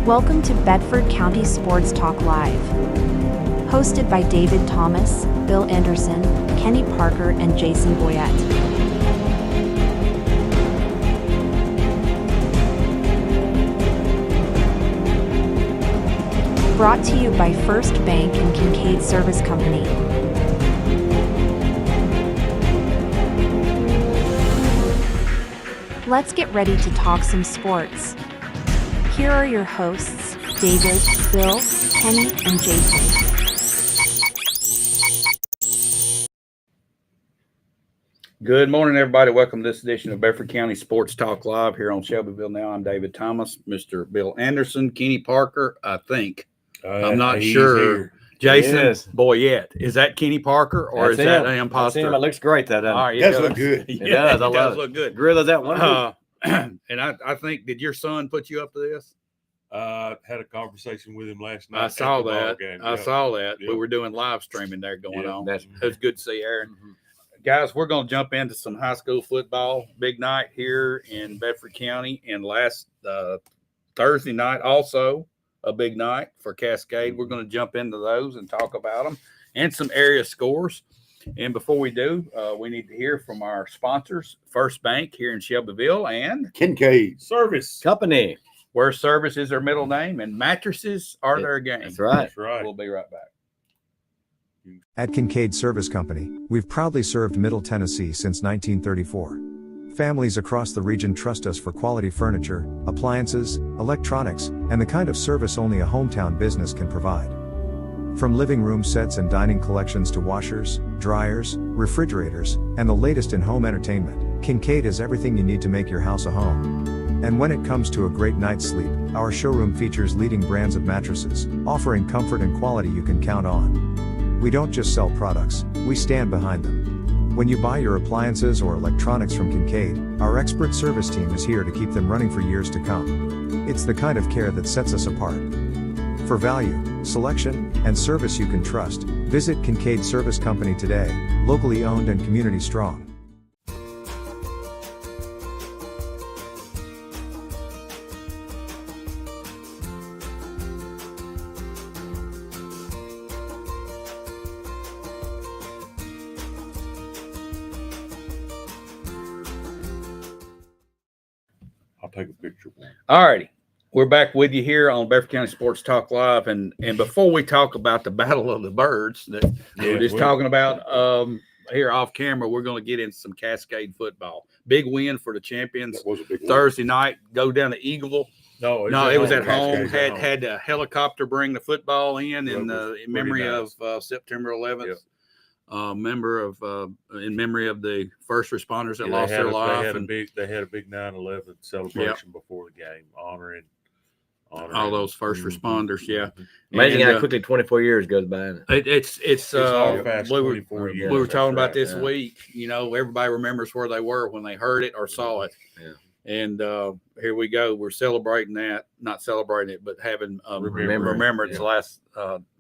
Welcome to Bedford County Sports Talk Live. Hosted by David Thomas, Bill Anderson, Kenny Parker, and Jason Boyette. Brought to you by First Bank and Kincaid Service Company. Let's get ready to talk some sports. Here are your hosts, David, Bill, Kenny, and Jason. Good morning, everybody. Welcome to this edition of Bedford County Sports Talk Live here on Shelbyville Now. I'm David Thomas, Mr. Bill Anderson, Kenny Parker, I think. I'm not sure. Here. Jason Yes. Boyette. Is that Kenny Parker or That's is that him. an imposter? That's him. It looks great, that doesn't All it? right, It does look good. It does. I love it. look good. Gorilla that one. And I think, did your son put you up to this? Had a conversation with him last night. I saw at the ball that. game. I Yeah. saw that. Yep. We were doing live streaming there going Yeah, on. that's- It was good to see Aaron. Guys, we're going to jump into some high school football. Big night here in Bedford County. And last Thursday night, also a big night for Cascade. We're going to jump into those and talk about them and some area scores. And before we do, we need to hear from our sponsors, First Bank here in Shelbyville, and Kincaid Service. Company. where service is their middle name and mattresses are their game. That's right. That's right. We'll be right back. At Kincaid Service Company, we've proudly served Middle Tennessee since 1934. Families across the region trust us for quality furniture, appliances, electronics, and the kind of service only a hometown business can provide. From living room sets and dining collections to washers, dryers, refrigerators, and the latest in home entertainment, Kincaid has everything you need to make your house a home. And when it comes to a great night's sleep, our showroom features leading brands of mattresses, offering comfort and quality you can count on. We don't just sell products, we stand behind them. When you buy your appliances or electronics from Kincaid, our expert service team is here to keep them running for years to come. It's the kind of care that sets us apart. For value, selection, and service you can trust, visit Kincaid Service Company today, locally owned and community strong. I'll take a picture. All righty. We're back with you here on Bedford County Sports Talk Live. And before we talk about the Battle of the Birds that we were just talking about here off camera, we're going to get into some Cascade football. Big win for the champions That was a big win. Thursday night. Go down to Eagleville. No, It was at home. Cascade's at home. Had a helicopter bring the football in Well, it was in pretty memory nice. of September 11th. Yep. In memory of the first responders that Yeah, lost their life. They had a big 9/11 celebration before the game, honoring all those first responders. Yeah. Amazing And, how quickly 24 years goes by. It's all fast. we were 24 years. we were That's talking about right, this yeah. week. You know, everybody remembers where they were when they heard it or saw it. Yeah. And here we go. We're celebrating that, not celebrating it, but having remembrance Yeah. last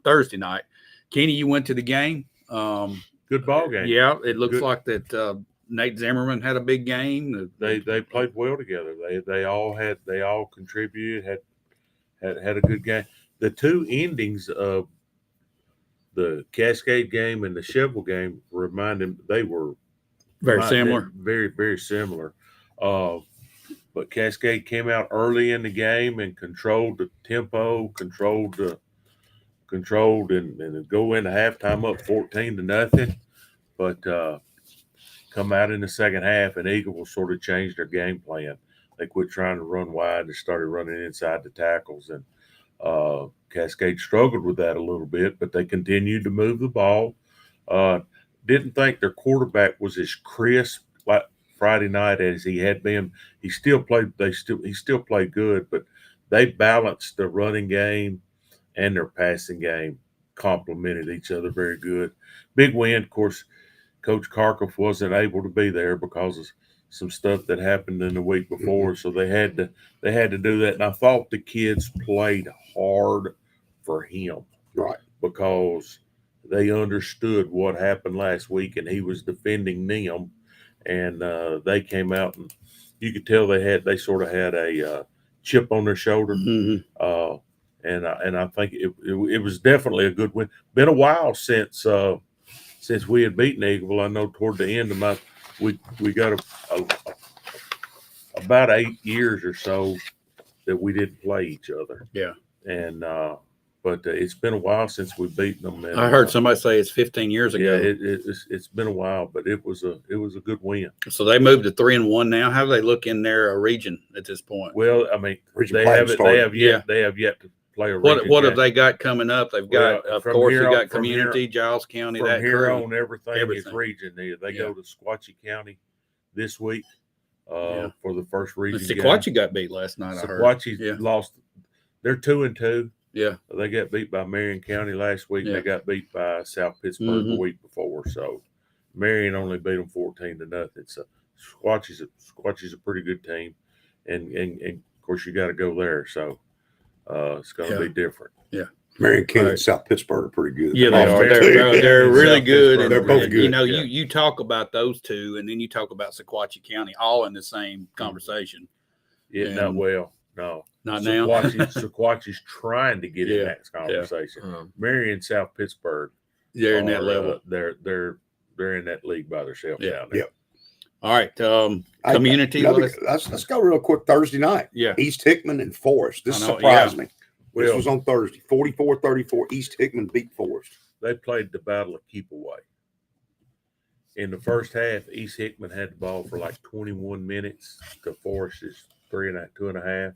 Thursday night. Kenny, you went to the game. Good ball game. Yeah, it looks Good. like that. Nate Zimmerman had a big game. They played well together. They all contributed. Had a good game. The two endings of the Cascade game and the Shovel game they were very similar. Very, very similar. But Cascade came out early in the game and controlled the tempo, controlled and go into halftime up 14-0. But come out in the second half and Eagle sort of changed their game plan. They quit trying to run wide and started running inside the tackles. And Cascade struggled with that a little bit, but they continued to move the ball. Didn't think their quarterback was as crisp like Friday night as he had been. He still played good, but they balanced the running game and their passing game, complemented each other very good. Big win, of course. Coach Karkoff wasn't able to be there because of some stuff that happened in the week before, so they had to do that. And I thought the kids played hard for him, Right. because they understood what happened last week, and he was defending them, and they came out and you could tell they sort of had a chip on their shoulder. Mhm. And I think it was definitely a good win. Been a while since we had beaten Eagleville. I know toward the end of we got about 8 years or so that we didn't play each other. Yeah. And but it's been a while since we've beaten them. And, I heard somebody say it's 15 years ago. Yeah, it's been a while, but it was a good win. So they moved to 3-1 now. How do they look in their region at this point? Well, I mean, Region they play have yet to play a region. What have they got coming up? They've got, Well, of from course, here you on- got from community, here- Giles County. From that here crew. on, everything is Everything. region. They Yeah. go to Sequatchie County this week Yeah. for the first region game. Sequatchie got beat last night. I heard. Sequatchie Yeah. lost. They're 2-2. Yeah. They got beat by Marion County last week. Yeah. They got beat by South Pittsburgh the Mhm. week before. So Marion only beat them 14-0. So Sequatchie's a pretty good team, and of course you got to go there. So it's going to Yeah. be different. Marion County Right. and South Pittsburgh are pretty good. Yeah, they are. They're really South good. Pittsburgh. And, They're both and, good. You know, Yeah. you talk about those two, and then you talk about Sequatchie County, all in the same conversation. Yeah, And- not well. No, Not now. Sequatchie's trying to get in Yeah. that conversation. Um, Marion, South Pittsburgh, They're in that are, level. They're in that league by themselves Yeah. down there. Yep. All right. Community. Let's go real quick. Thursday night, Yeah. East Hickman and Forest. This I know, surprised me. This Well, was on Thursday. 44-34. East Hickman beat Forest. they played the battle of keep away. In the first half, East Hickman had the ball for like 21 minutes. The Forest is 2.5.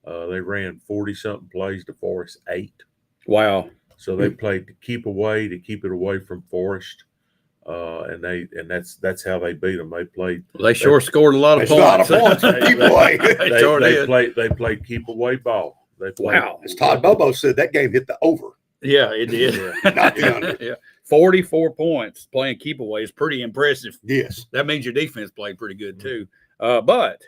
They ran 40-something plays to Forest 8. Wow. So they played to keep away, to keep it away from Forest. And that's how they beat them. They played. They sure scored a lot of It's a lot points. of points for keep away. They sure did. They played keep away ball. They played, Wow. As Todd Bobo said, that game hit the over. Yeah, it did. Not the under. Yeah. 44 points playing keep away is pretty impressive. Yes. That means your defense played pretty good too. But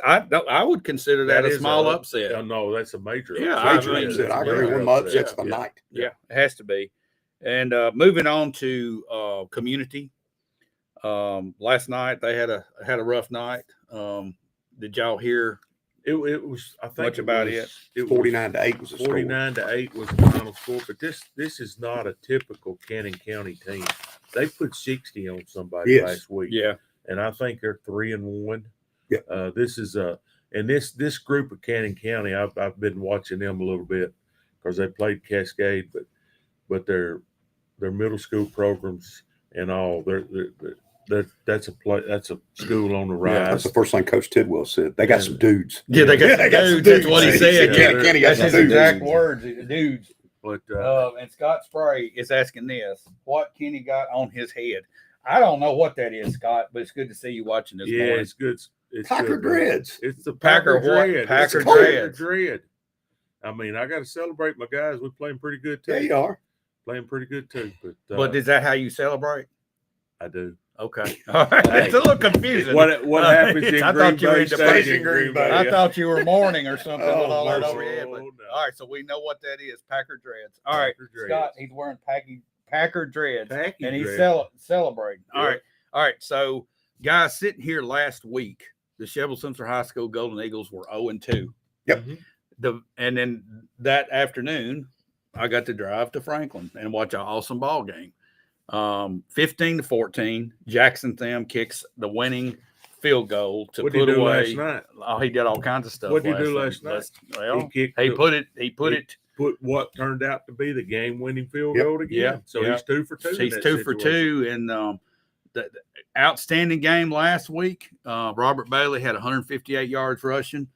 I would consider that a is small upset. No, that's a major. Yeah, upset. Major mean, upset. I yeah, agree. One of my upsets of the yeah. night. Yeah, it has to be. And moving on to community. Last night they had a rough night. Did y'all hear It was. I think much about it? It was 49-8 was the score. 49-8 was the final score. But this is not a typical Cannon County team. They put 60 on somebody Yes. last week. Yeah. And I think they're 3-1. Yeah. This is this group of Cannon County. I've been watching them a little bit because they played Cascade, but their middle school programs and all that's a school on the rise. That's the first thing Coach Tidwell said. They got some dudes. Yeah, they got, They got some dudes. That's what he dudes. said. He said, Yeah. Kenny got That's some his dudes. exact words, dudes. But And Scott Spray is asking this: what Kenny got on his head? I don't know what that is, Scott, but it's good to see you watching this morning. it's good. It's Packer good, dreads. It's the Packer Packer what? dread. Packer It's the dreads. dread. I mean, I got to celebrate my guys. We're playing pretty good too. Yeah, you are. Playing pretty good too. But is that how you celebrate? I do. Okay. All right. It's a little confusing. What happens in I Green thought you were Bay into stays Green in Green Bay. Bay. I yeah. thought you were mourning or something with Oh, all that mercy. over your head. But, Oh, no. all right, so we know what that is. Packer dreads. All right, Packer dreads. Scott, he's wearing Packer dreads, Packy and he's dreads. celebrating. All Yeah. right, all right. So, guys, sitting here last week, the Sheville Central High School Golden Eagles were 0-2. Yep. And then that afternoon, I got to drive to Franklin and watch an awesome ball game. 15-14, Jackson Tham kicks the winning field goal to What did he put do away. last night? Oh, he did all kinds of stuff. What did he do last night? Well, He kicked. he the- put it. put what turned out to be the game-winning field Yep. goal again. Yeah, So yeah. he's 2 for 2. in He's that 2 for situation. 2, and the outstanding game last week. Robert Bailey had 158 yards rushing.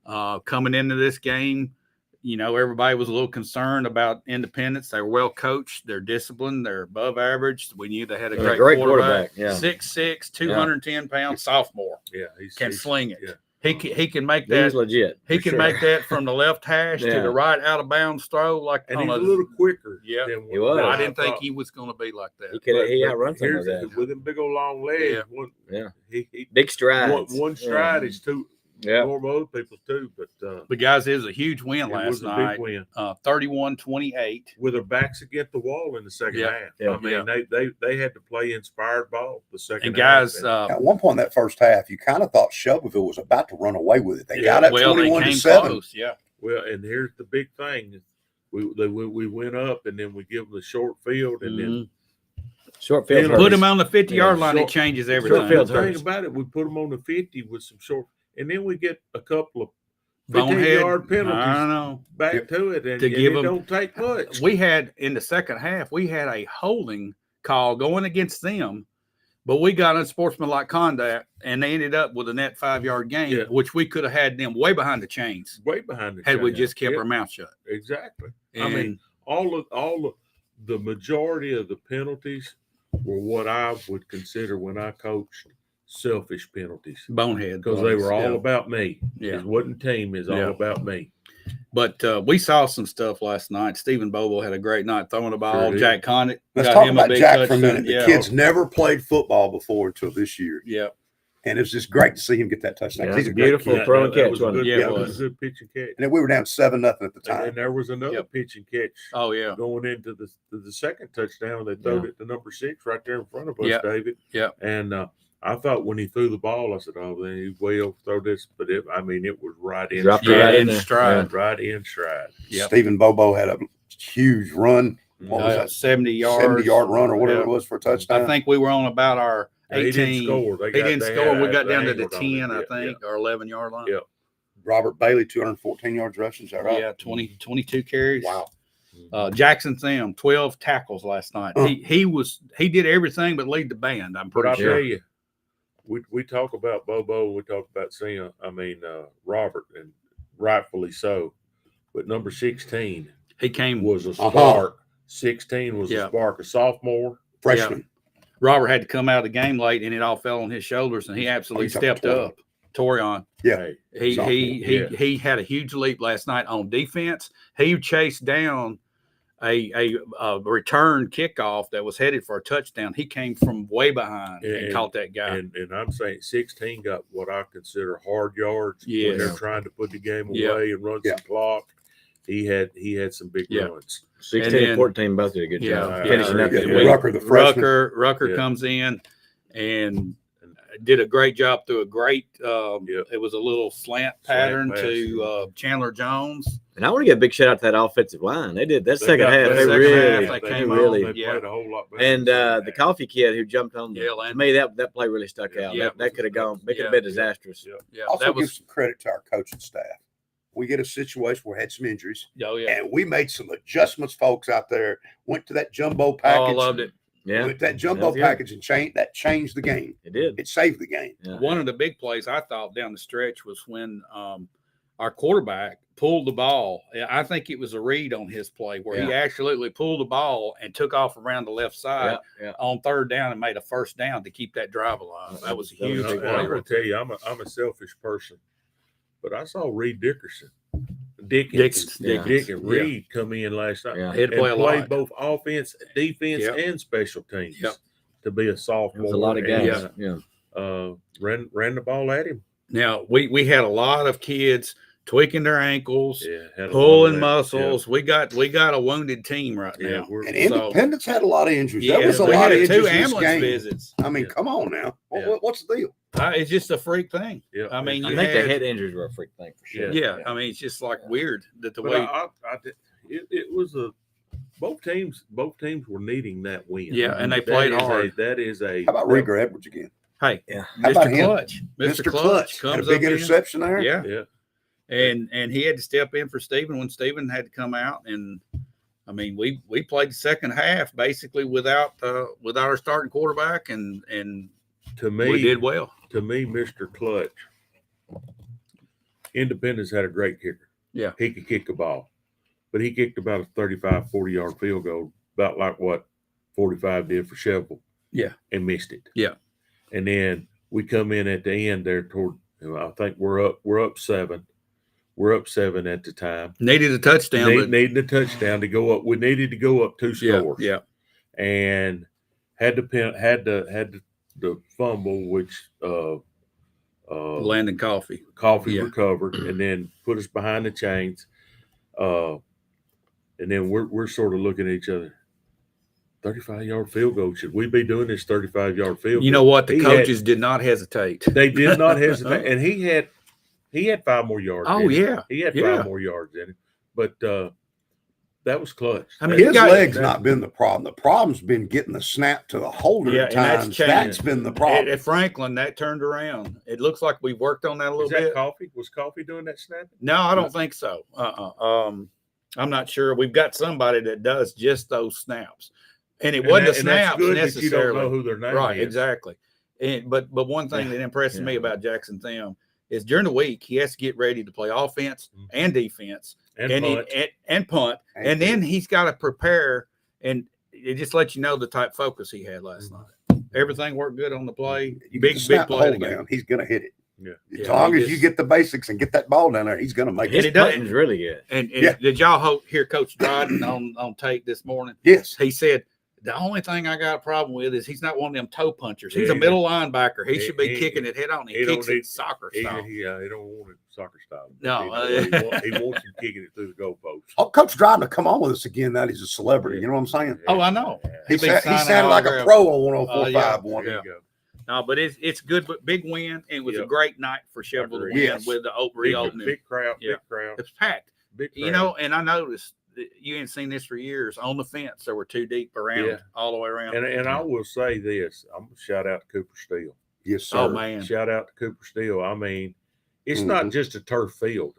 Coming into this game, you know, everybody was a little concerned about Independence. They were well coached. They're disciplined. They're above average. We knew they had a great quarterback. Yeah. 6'6", 210 pound sophomore. Yeah, Can he's sling it. yeah. He can make He that. was legit. He for can sure. make that from the left hash to Yeah. the right out of bounds throw. Like And on he's a little quicker. Yeah. than He was. what I didn't think thought. he was going to be like that. He But outrun some of here's- that. with them big old long legs. Yeah. One, Yeah. he Big strides. one stride Yeah. is two. Yeah. normal other people's too. But guys, it was a huge win it last was a night. big win. 31-28. With their backs against the wall in the second Yeah. half. Yeah. I mean, they had to play inspired ball the second And half. guys, At one point in that first half, you kind of thought Shelbyville was about to run away with it. They got up they 21-7. close. Yeah. well, and here's the big thing: we went up, and then we give them the short field, and then Short field. Penalties. Put him on the 50-yard line. It Short- changes short everything. field the thing hurts. about it, we put them on the 50 with some short, and then we get a couple of Bonehead 15-yard penalties I know. back to it, and, To and give it them- don't take much. We had in the second half, we had a holding call going against them, but we got unsportsmanlike conduct, and they ended up with a net 5-yard gain, Yeah. which we could have had them way behind the chains Way behind the had we chain. just kept Yeah, our mouth shut. exactly. And I mean, all of the majority of the penalties were what I would consider when I coached selfish penalties bonehead because they were all yeah. about me. Yeah. It wasn't team; it's Yeah. all about me. But we saw some stuff last night. Stephen Bobo had a great night throwing the ball. did. Jack Connick Let's got talk him a about big Jack for a touchdown. minute. The Yeah. kid's never played football before until this year. Yeah. And it was just great to see him get that touchdown. Yeah, He's a beautiful great kid. throw and That catch, was a wasn't good, it? Yeah, it that was. was a good pitch and catch. And then we were down 7-0 at the And time. there was another Yep. pitch and catch Oh yeah. going into the second touchdown. They threw Yeah. it to number 6 right there in front of us, Yeah. David. Yeah. And I thought when he threw the ball, I said, "Oh, then he will throw this." But it was right in Dropped it stride. Yeah, right in in there. stride. Right in stride. Yep. Stephen Bobo had a huge run. What was Yeah, that? 70 yards. 70-yard run or whatever Yeah. it was for a touchdown. I think we were on about our He 18. didn't score. He didn't they score. had We got the down to the angle on it. 10, I Yeah, think, or 11-yard line. Yeah. Robert Bailey, 214 yards rushing. Is that right? Yeah, 22 carries. Wow. Yeah. Jackson Sam, 12 tackles last night. He did everything but lead the band. I'm But pretty I sure. tell you, we talk about Bobo, we talk about Sam. Robert, and rightfully so. But number 16 He came. was a spark. 16 was Yeah. a spark. A sophomore. Freshman. Robert had to come out of the game late, and it all fell on his shoulders, and he absolutely He's up stepped to up. Torion. Yeah. Hey, He had a huge leap last night on defense. He chased down a return kickoff that was headed for a touchdown. He came from way behind and caught that guy. and I'm saying 16 got what I consider hard yards when Yes. they're trying to put the game Yeah. away and run Yeah. some clock. He had some big Yeah. runs. 16 And then- and 14 both did a good Yeah, job yeah, finishing up. yeah, the yeah. week. Rucker, the freshman. Rucker Yeah. comes in and did a great job through a great Yep. it was a little slant pattern pass. to Chandler Jones. And I want to give a big shout out to that offensive line. They did that They second got half. that They second really, half, they came on, really. They Yeah. played a whole lot better. And than the coffee kid who jumped on Yeah, to Landon. me, that play really stuck out. Yeah. That could have gone. It could Yeah. have been disastrous. Yeah. Yeah, Also that give was some credit to our coaching staff. We get a situation where we had some injuries, oh yeah. and we made some adjustments, folks out there. Went to that jumbo Oh, package. I loved it. Yeah, Went to that jumbo That's good. package and changed the game. it did. It saved the game. Yeah. One of the big plays I thought down the stretch was when our quarterback pulled the ball. I think it was a read on his play where he absolutely pulled the ball and took off around the left side Yeah, on third down and made a first down to keep that drive alive. That was a That was huge a big And I'm play. going to tell you, I'm a selfish person, but I saw Reed Dickens Reed come in last night. Yeah. He had to play a Played lot. both offense, defense, Yep. and special teams Yep. to be a It sophomore. was a lot of and, games. Yeah. ran the ball at him. Now we had a lot of kids tweaking their ankles, Yeah, had a lot of pulling that. muscles. We got a wounded team right Yeah, now. we're, And So- Independence had a lot of injuries. There Yeah, was a we lot of had injuries two in this ambulance game. visits. I mean, Yeah. come on now. Yeah. What's the deal? It's just a freak thing. yeah. I mean, I you think had, the head injuries were a freak thing for sure. yeah, I mean, it's just like weird that the But way. it was both teams were needing that win. Yeah, and they That played is hard. That is a How about Rieger Edwards again? Hey, Yeah. How about Mr. him? Clutch, Mr. Clutch had a comes big up in. interception there. Yeah, Yeah. and he had to step in for Stephen when Stephen had to come out. And I mean, we played the second half basically without our starting quarterback, and To me, we did well. to me, Mr. Clutch, Independence had a great kicker. Yeah. He could kick a ball, but he kicked about a 35, 40-yard field goal, about like what 45 did for Shovel. Yeah. And missed it. Yeah. And then we come in at the end there toward, I think we're up 7. We're up 7 at the time. Needed a touchdown, but Needing a touchdown to go up. We needed to go up 2 yeah, scores. yeah, And had the fumble, which Landon Coffee. Coffee Yeah. recovered, and then put us behind the chains. And then we're sort of looking at each other. 35-yard field goal. Should we be doing this 35-yard field goal? You know what? The He coaches did not hesitate. They did not hesitate, and he had 5 more yards. Oh, in him. yeah. He had Yeah. 5 more yards in him, but that was clutch. I mean, His got- legs not been the problem. The problem's been getting the snap to the holder Yeah, at and that's times. changed. That's been the problem. At Franklin, that turned around. It looks like we worked on that a little Is that bit. Coffee? Was Coffee doing that snap? No, I don't think so. I'm not sure. We've got somebody that does just those snaps, and it wasn't the And that's snaps good that necessarily. you don't know who their name Right, is. exactly. And but one thing that impresses me Yeah. about Jackson Thiem is during the week he has to get ready to play offense and defense And punt. and punt, and then he's got to prepare, and it just lets you know the type of focus he had last night. Everything worked good on the play. You Big get the snap play. hold down, he's going to hit it. Yeah. As Yeah, long he as you just- get the basics and get that ball down there, he's going to make His it. it does- punting's really good. And Yeah. did y'all hear Coach Dryden on tape this morning? Yes. He said, the only thing I got a problem with is he's not one of them toe punchers. He's Yeah, a middle linebacker. He he- should be he- kicking it head on. He he don't kicks need- it soccer He style. don't want it soccer style. No, he wants him kicking it through the goalpost. Oh, Coach Dryden to come on with us again. That he's a celebrity. You know what I'm saying? Oh, I know. He, He be he signing sounded like a autographs. pro on 104.5 yeah. one. There you go. No, but it's good. But big win. It was a Yep. great night for Chevrolet to win Yes. with the Big, reopening. big crowd. Yeah. Big crowd. It's packed. Big crowd. You know, and I noticed that you ain't seen this for years. On the fence, there were 2 deep around, Yeah. all the way around. And I will say this. I'm gonna shout out to Cooper Steele. Yes, sir. Oh man, Shout out to Cooper Steele. I mean, it's Mhm. not just a turf field;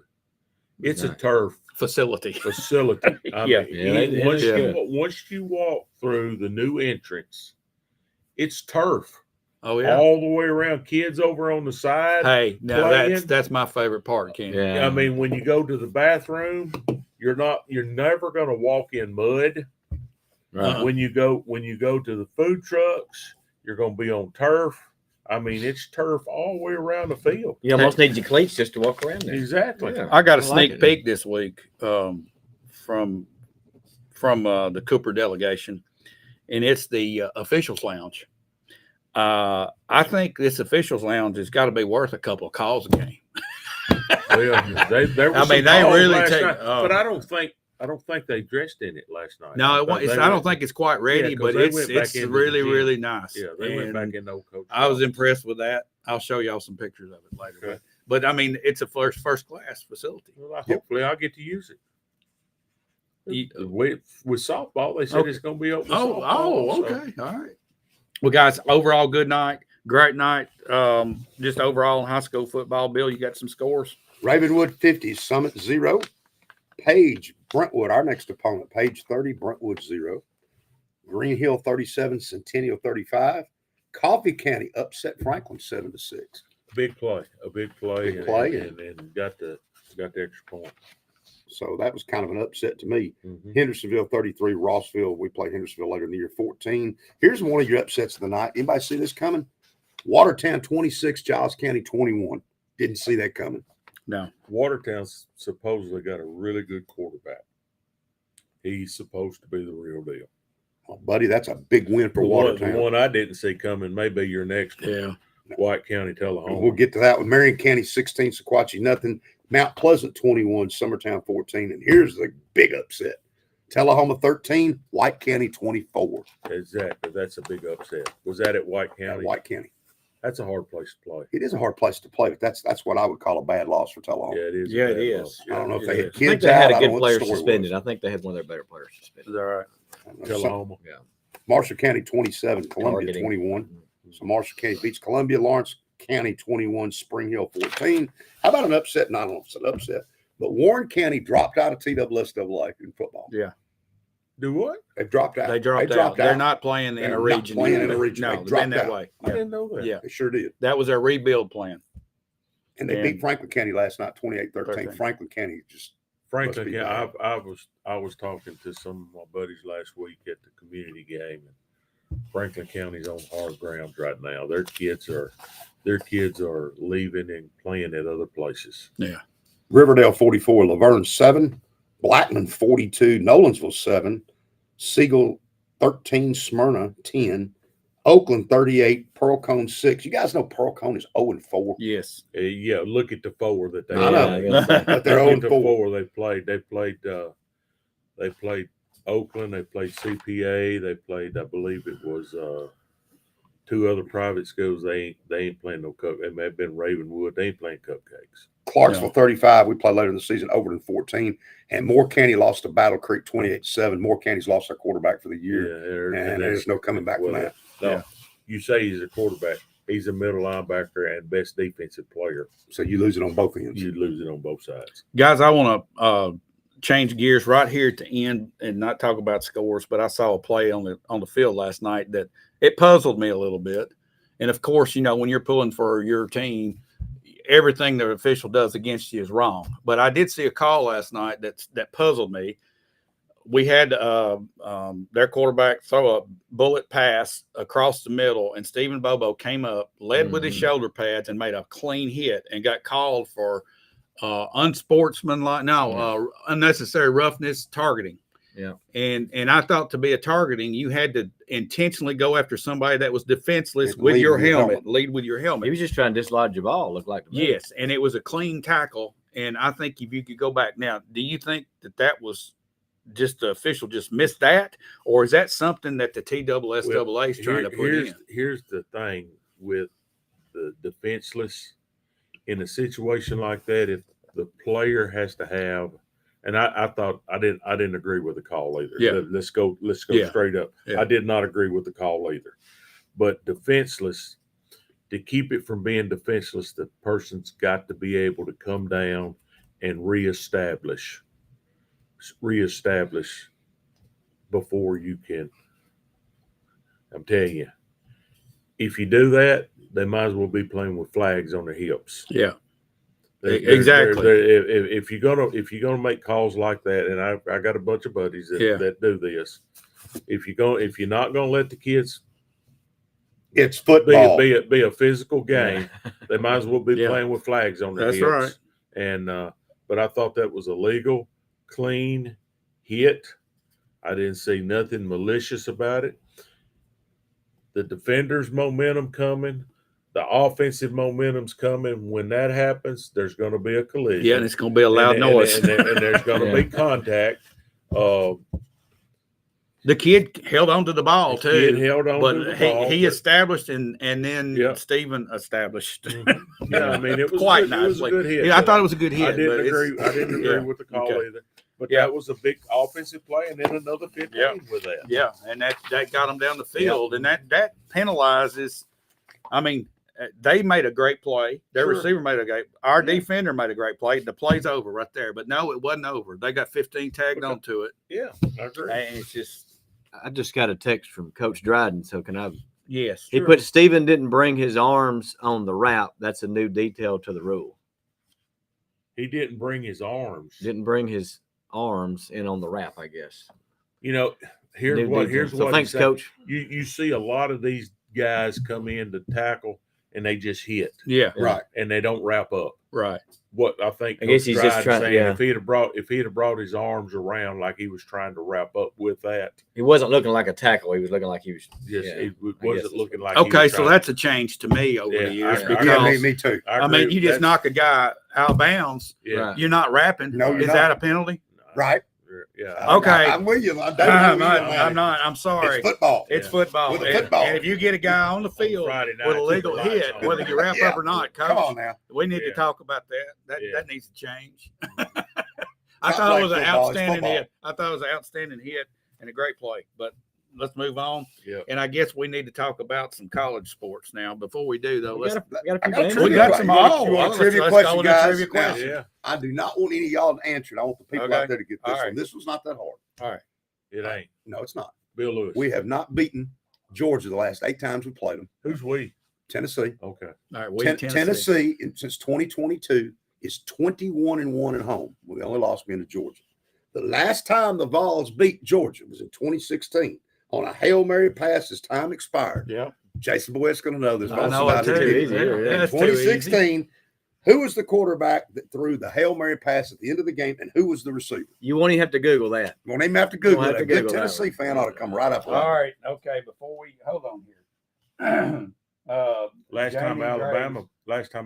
it's a Right. turf facility. facility. I Yeah. mean, Yeah, it once is you good. once you walk through the new entrance, it's turf Oh yeah. all the way around. Kids over on the side. Hey, now playing. that's my favorite part, Kenny. Yeah. I mean, when you go to the bathroom, you're never going to walk in mud. Right. When you go to the food trucks, you're going to be on turf. I mean, it's turf all the way around the field. You almost need your cleats just to walk around there. Exactly. Yeah. I got a I sneak like it. peek this week from the Cooper delegation, and it's the officials lounge. I think this officials lounge has got to be worth a couple of calls a game. Well, there was I mean, some they calls really last take- night, oh. but I don't think they dressed in it last night. No, They I don't went- think it's quite ready, 'cause but they it's went back it's into the really gym. really nice. Yeah, they went back And in the old coach. I was office. impressed with that. I'll show y'all some pictures of it later. Okay. But I mean, it's a first class facility. Well, hopefully, I'll get to use it. You- With softball, they said Okay. it's going to be open. Oh, softball, so- okay, all right. Well, guys, overall good night, great night. Just overall in high school football. Bill, you got some scores? Ravenwood 50, Summit 0. Page, Brentwood, our next opponent. Page 30, Brentwood 0. Green Hill 37, Centennial 35. Coffee County upset Franklin 7-6. Big play, a big play, Big play, and got the extra point. So that was kind of an upset to me. Mhm. Hendersonville 33, Rossville. We play Hendersonville later in the year 14. Here's one of your upsets of the night. Anybody see this coming? Watertown 26, Giles County 21. Didn't see that coming. No. Watertown's supposedly got a really good quarterback. He's supposed to be the real deal. Well, buddy, that's a big win for The Watertown. one I didn't see coming may be your next one. Yeah. White County, And Tullahoma. we'll get to that one. Marion County 16, Sequatchie nothing. Mount Pleasant 21, Summertown 14. And here's the big upset. Tullahoma 13, White County 24. Exactly. That's a big upset. Was that at White At County? White County. That's a hard place to play. It is a hard place to play, but that's what I would call a bad loss for Tullahoma. Yeah, it is. a Yeah, it bad is. loss. I don't know if Yeah, they it had is. I think kids they out. had a I don't good know what player the story suspended. was. I think they had one of their better players suspended. All right. I don't know. Some- Tullahoma. Yeah. Marshall County 27, Columbia Targeting. 21. So Marshall County beats Columbia. Lawrence County 21, Spring Hill 14. How about an upset? Not an upset, but Warren County dropped out of TSSAA in football. Yeah. Do what? They've dropped out. They dropped out. They're not playing in They're a not region. playing in a anymore. region. No, They they've been dropped that out. way. I didn't know that. Yeah. They sure did. That was their rebuild plan. And they And- beat Franklin County last night, 28-13. 13. Franklin County just Franklin Must be County. bad. I was talking to some of my buddies last week at the community game, and Franklin County's on hard ground right now. Their kids are leaving and playing at other places. Yeah. Riverdale 44, Laverne 7, Blackman 42, Nolansville 7, Siegel 13, Smyrna 10, Oakland 38, Pearl Cone 6. You guys know Pearl Cone is 0-4. Yes. Yeah, look at the four that they. I know. Yeah, But they're Look at the 0-4. four they played. They played Oakland. They played CPA. They played, I believe it was two other private schools. They ain't playing no cup. It may have been Ravenwood. They ain't playing cupcakes. Clarksville 35. We play later in the season, Overton 14. And Moore County lost to Battle Creek 28-7. Moore County's lost their quarterback for the year. And there's no coming back from that. No, Yeah. you say he's a quarterback. He's a middle linebacker and best defensive player. So you lose it on both ends. You lose it on both sides. Guys, I want to change gears right here at the end and not talk about scores, but I saw a play on the field last night that it puzzled me a little bit. And of course, you know, when you're pulling for your team, everything the official does against you is wrong. But I did see a call last night that puzzled me. We had their quarterback throw a bullet pass across the middle, and Stephen Bobo came up, led with his shoulder pads, and made a clean hit and got called for unnecessary roughness targeting. Yeah. And I thought to be a targeting, you had to intentionally go after somebody that was defenseless And with lead your with your helmet, helmet. lead with your helmet. He was just trying to dislodge the ball. Looked like to me. Yes, and it was a clean tackle. And I think if you could go back now, do you think that was just the official just missed that, or is that something that the TSSAA is trying to put in? Here's the thing with the defenseless in a situation like that. If the player has to have, and I thought I didn't agree with the call either. Yeah. Let's go Yeah. straight up. Yeah. I did not agree with the call either. But defenseless, to keep it from being defenseless, the person's got to be able to come down and reestablish before you can. I'm telling you, if you do that, they might as well be playing with flags on their hips. Yeah, They're- exactly. If you're gonna make calls like that, and I got a bunch of buddies that do this. If you're not gonna let the kids It's football. be a physical game, they might as well be Yeah. playing with flags on their That's hips. right. And but I thought that was a legal, clean hit. I didn't see nothing malicious about it. The defender's momentum coming, the offensive momentum's coming. When that happens, there's going to be a collision. Yeah, and it's going to be a loud And- noise. and there's going to Yeah. be contact. The kid held on to the ball The kid too, held on but to the ball, he but- established and then Yeah. Stephen established. Yeah, I mean, it was Quite it was a nicely. good hit. Yeah, I but thought it was a good hit. I didn't but it's- agree. I didn't agree yeah. with the call Okay. either. But Yeah. that was a big offensive play, and then another 15 Yeah. with that. Yeah, and that got them down the field, and that penalizes. I mean, they made a great play. Their Sure. receiver made a great. Our Yeah. defender made a great play. The play's over right there, but no, it wasn't over. They got 15 tagged Okay. onto it, Yeah, I agree. and it's just I just got a text from Coach Dryden. So can I? yes. He put Steven didn't bring his arms on the route. That's a new detail to the rule. He didn't bring his arms. Didn't bring his arms in on the wrap, I guess. You know, here's New what detail. here's So what. thanks, he said. Coach. You see a lot of these guys come in to tackle, and they just hit, Yeah, Right. and they don't wrap up. right. What I think, I guess Coach he's just Dryden's trying- saying, yeah. if he'd have brought his arms around like he was trying to wrap up with that, He wasn't looking like a tackle. He was looking like he was. just Yeah, it I guess wasn't that's looking like. he Okay, was so trying- that's a change to me over Yeah, the years I- because Yeah, me too. I agree mean, you with just that. knock a guy out of bounds. Yeah, Right. You're not rapping. No, you're Is not. that a penalty? Right. yeah. Okay. I'm with you. I'm not. I'm sorry. It's football. It's Yeah. football. With a And- football. And if you get a guy on the field Friday night, with a keep legal the lights hit, on. whether you wrap Yeah. up or not, coach, Come on now. we need to Yeah. talk about that. Yeah. That needs to change. Not I thought like it was an football, it's outstanding football. hit. I thought it was an outstanding hit and a great play. But let's move on. Yeah. And I guess we need to talk about some college sports now. Before we do, though, We let's. got a few I got a games. We trivia got question. some. You want- Oh, you want a let's- trivia let's question, go into guys? trivia Now, question. Yeah, I do not want any of y'all to answer it. I want the people Okay. out there to get this All right. one. This was not that hard. it ain't. No, it's not. Bill Lewis. We have not beaten Georgia the last 8 times we played them. Who's we? Tennessee. Okay. All right, we Tennessee since 2022 is 21-1 at home. We only lost being to Georgia. The last time the Vols beat Georgia was in 2016 on a Hail Mary pass as time expired. Yeah. Jason Boyd's going to know this. I know it Somebody too. did it. easy, yeah. In That's too easy. 2016, who was the quarterback that threw the Hail Mary pass at the end of the game, and who was the receiver? You won't even have to Google that. Won't even have to Google Won't it. have A to good Google that Tennessee one. fan ought to come right up. All right. Okay. Before we hold on here, Last time Jamie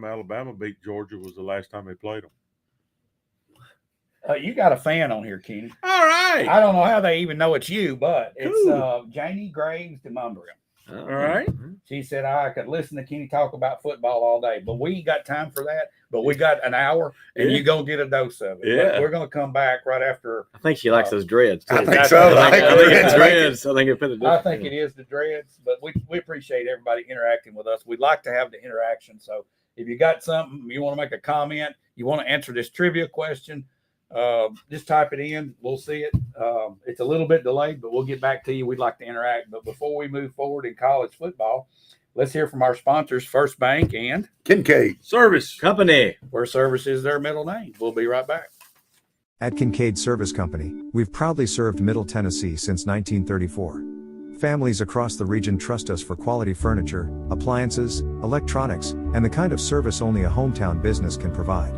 Alabama beat Georgia was the last time they played them. You got a fan on here, Kenny. All right. I don't know how they even know it's you, but Cool. it's Janie Graves de Mumbrium. All right. She said I could listen to Kenny talk about football all day, but we ain't got time for that. But we got an hour, and Yeah. you're going to get a dose of it. Yeah. We're going to come back right after. I think she likes those dreads, too. I think so. I think I think it's it's dreads. I think it fit the I think it is the dreads, but we appreciate everybody interacting with us. We'd like to have the interaction. So if you got something, you want to make a comment, you want to answer this trivia question, just type it in. We'll see it. It's a little bit delayed, but we'll get back to you. We'd like to interact. But before we move forward in college football, let's hear from our sponsors, First Bank and Kincaid. Service. Company. where service is their middle name. We'll be right back. At Kincaid Service Company, we've proudly served Middle Tennessee since 1934. Families across the region trust us for quality furniture, appliances, electronics, and the kind of service only a hometown business can provide.